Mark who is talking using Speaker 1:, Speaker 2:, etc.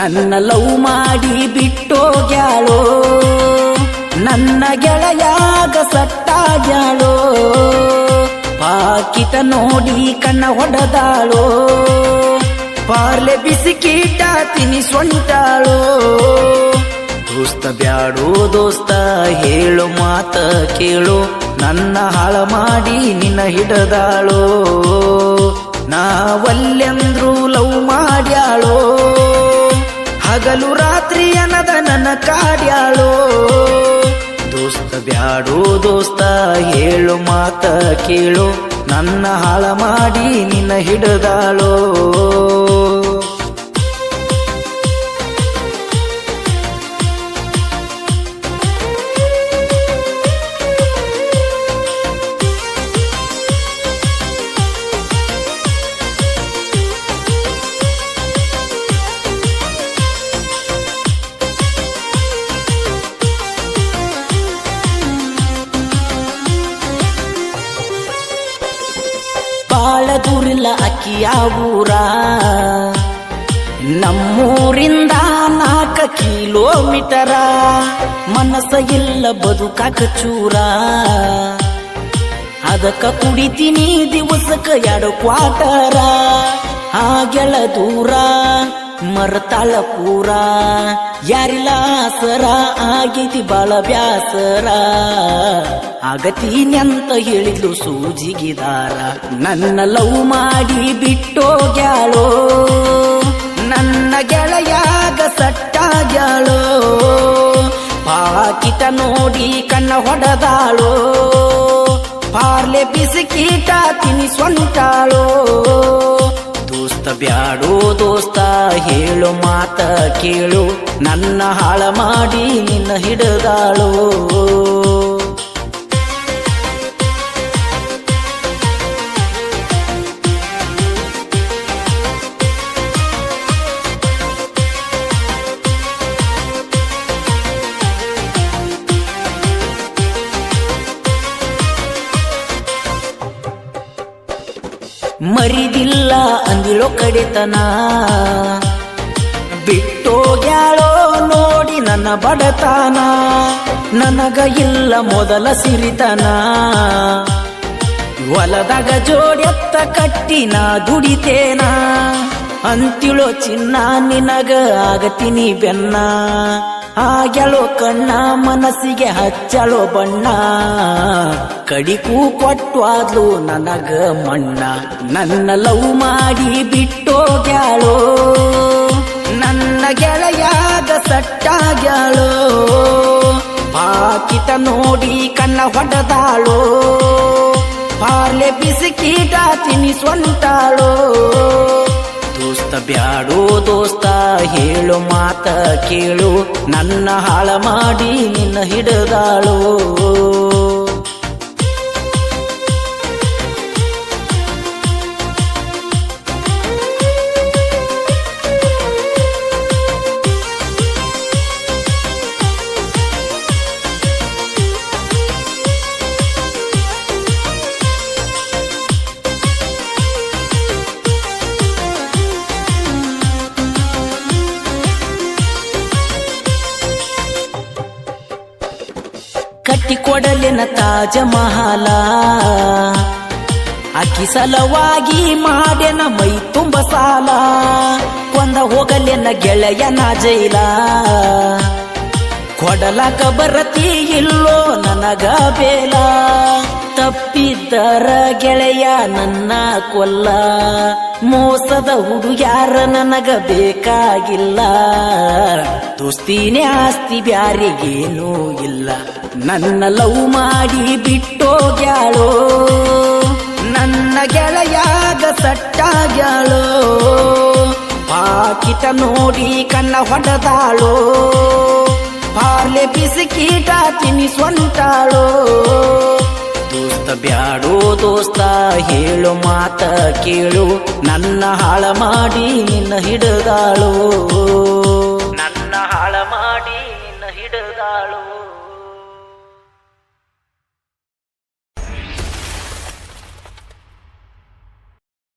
Speaker 1: ನನ್ನ ಲವ್ ಮಾಡಿ ಬಿಟ್ಟೋಗ್ಯಾಳೋ ನನ್ನ ಗೆಳೆಯಾಗ ಸಟ್ಟಾಗ್ಯಾಳೋ ಪಾಕಿಟ ನೋಡಿ ಕಣ್ಣ ಹೊಡೆದಾಳೋ ಪಾರ್ಲೆ ಬಿಸಿಕೀಟ ತಿನಿಸ್ಕೊಂಡಾಳೋ ದೋಸ್ತ ಬ್ಯಾಡೋ ದೋಸ್ತ ಹೇಳು ಮಾತ ಕೇಳು ನನ್ನ ಹಾಳ ಮಾಡಿ ನಿನ್ನ ಹಿಡದಾಳೋ ನಾವಲ್ಲೆಂದ್ರು ಲವ್ ಮಾಡ್ಯಾಳೋ ಹಗಲು ರಾತ್ರಿ ಅನ್ನದ ನನ್ನ ಕಾಡ್ಯಾಳೋ ದೋಸ್ತ ಬ್ಯಾಡೋ ದೋಸ್ತ ಹೇಳು ಮಾತ ಕೇಳು ನನ್ನ ಹಾಳ ಮಾಡಿ ನಿನ್ನ ಹಿಡದಾಳೋ ಬಾಳ ದೂರಿಲ್ಲ ಅಕ್ಕಿಯ ಊರ ನಮ್ಮೂರಿಂದ 4 ಕಿಲೋಮೀಟರ ಮನಸ್ಸ ಇಲ್ಲ ಬದುಕಾಕ ಚೂರ ಅದಕ್ಕ ಕುಡಿತೀನಿ ದಿವಸಕ್ಕ 2 ಕ್ವಾಟರ ಹಾಗೆಳ ದೂರ ಮರತಾಳ ಪೂರ ಯಾರಿಲ್ಲ ಆಸರ ಆಗೈತಿ ಬಾಳ ಬ್ಯಾಸರ ಆಗತೀನ್ಯಂತ ಹೇಳಿದ್ಲು ಸೂಜಿಗಿದಾರ ನನ್ನ ಲವ್ ಮಾಡಿ ಬಿಟ್ಟೋಗ್ಯಾಳೋ ನನ್ನ ಗೆಳೆಯಾಗ ಸಟ್ಟಾಗ್ಯಾಳೋ ಪಾಕಿಟ ನೋಡಿ ಕಣ್ಣ ಹೊಡೆದಾಳೋ ಪಾರ್ಲೆ ಬಿಸಿಕೀಟ ತಿನಿಸ್ಕೊಂಡಾಳೋ ದೋಸ್ತ ಬ್ಯಾಡೋ ದೋಸ್ತ ಹೇಳು ಮಾತ ಕೇಳು ನನ್ನ ಹಾಳ ಮಾಡಿ ನಿನ್ನ ಹಿಡದಾಳೋ ಮರಿದಿಲ್ಲ ಅಂದಿಳೋ ಕಡೆತನ ಬಿಟ್ಟೋಗ್ಯಾಳೋ ನೋಡಿ ನನ್ನ ಬಡತನ ನನಗ ಇಲ್ಲ ಮೊದಲ ಸಿರಿತನ ಹೊಲದಾಗ ಜೋಡೆತ್ತ ಕಟ್ಟಿನ ದುಡಿತೇನ ಅಂತಿಳೋ ಚಿನ್ನ ನಿನಗ ಆಗತೀನಿ ಬೆನ್ನ ಆಗ್ಯಾಳೋ ಕಣ್ಣ ಮನಸ್ಸಿಗೆ ಹಚ್ಚಳೋ ಬಣ್ಣ ಕಡಿಕೂ ಕೊಟ್ವಾದ್ಲು ನನಗ ಮಣ್ಣ ನನ್ನ ಲವ್ ಮಾಡಿ ಬಿಟ್ಟೋಗ್ಯಾಳೋ ನನ್ನ ಗೆಳೆಯಾಗ ಸಟ್ಟಾಗ್ಯಾಳೋ ಪಾಕಿಟ ನೋಡಿ ಕಣ್ಣ ಹೊಡೆದಾಳೋ ಪಾರ್ಲೆ ಬಿಸಿಕೀಟ ತಿನಿಸ್ಕೊಂಡಾಳೋ ದೋಸ್ತ ಬ್ಯಾಡೋ ದೋಸ್ತ ಹೇಳು ಮಾತ ಕೇಳು ನನ್ನ ಹಾಳ ಮಾಡಿ ನಿನ್ನ ಹಿಡದಾಳೋ ಕಟ್ಟಿ ಕೊಡಲಿನ ತಾಜ ಮಹಲ ಅಕ್ಕಿ ಸಲವಾಗಿ ಮಾಡೆನ ಮೈ ತುಂಬ ಸಾಲ ಕೊಂದ ಹೋಗಲಿನ ಗೆಳೆಯನ ಜೈಲ ಕೊಡಲಾಕ ಬರತಿ ಇಲ್ಲೋ ನನಗ ಬೇಲ ತಪ್ಪಿದ್ದರ ಗೆಳೆಯ ನನ್ನ ಕೊಲ್ಲ ಮೋಸದ ಹುಡುಗ್ಯಾರ ನನಗ ಬೇಕಾಗಿಲ್ಲ ದೋಸ್ತಿನೇ ಆಸ್ತಿ ಬ್ಯಾರಿಗೇನೂ ಇಲ್ಲ ನನ್ನ ಲವ್ ಮಾಡಿ ಬಿಟ್ಟೋಗ್ಯಾಳೋ ನನ್ನ ಗೆಳೆಯಾಗ ಸಟ್ಟಾಗ್ಯಾಳೋ ಪಾಕಿಟ ನೋಡಿ ಕಣ್ಣ ಹೊಡೆದಾಳೋ ಪಾರ್ಲೆ ಬಿಸಿಕೀಟ ತಿನಿಸ್ಕೊಂಡಾಳೋ ದೋಸ್ತ ಬ್ಯಾಡೋ ದೋಸ್ತ ಹೇಳು ಮಾತ ಕೇಳು ನನ್ನ ಹಾಳ ಮಾಡಿ ನಿನ್ನ ಹಿಡದಾಳೋ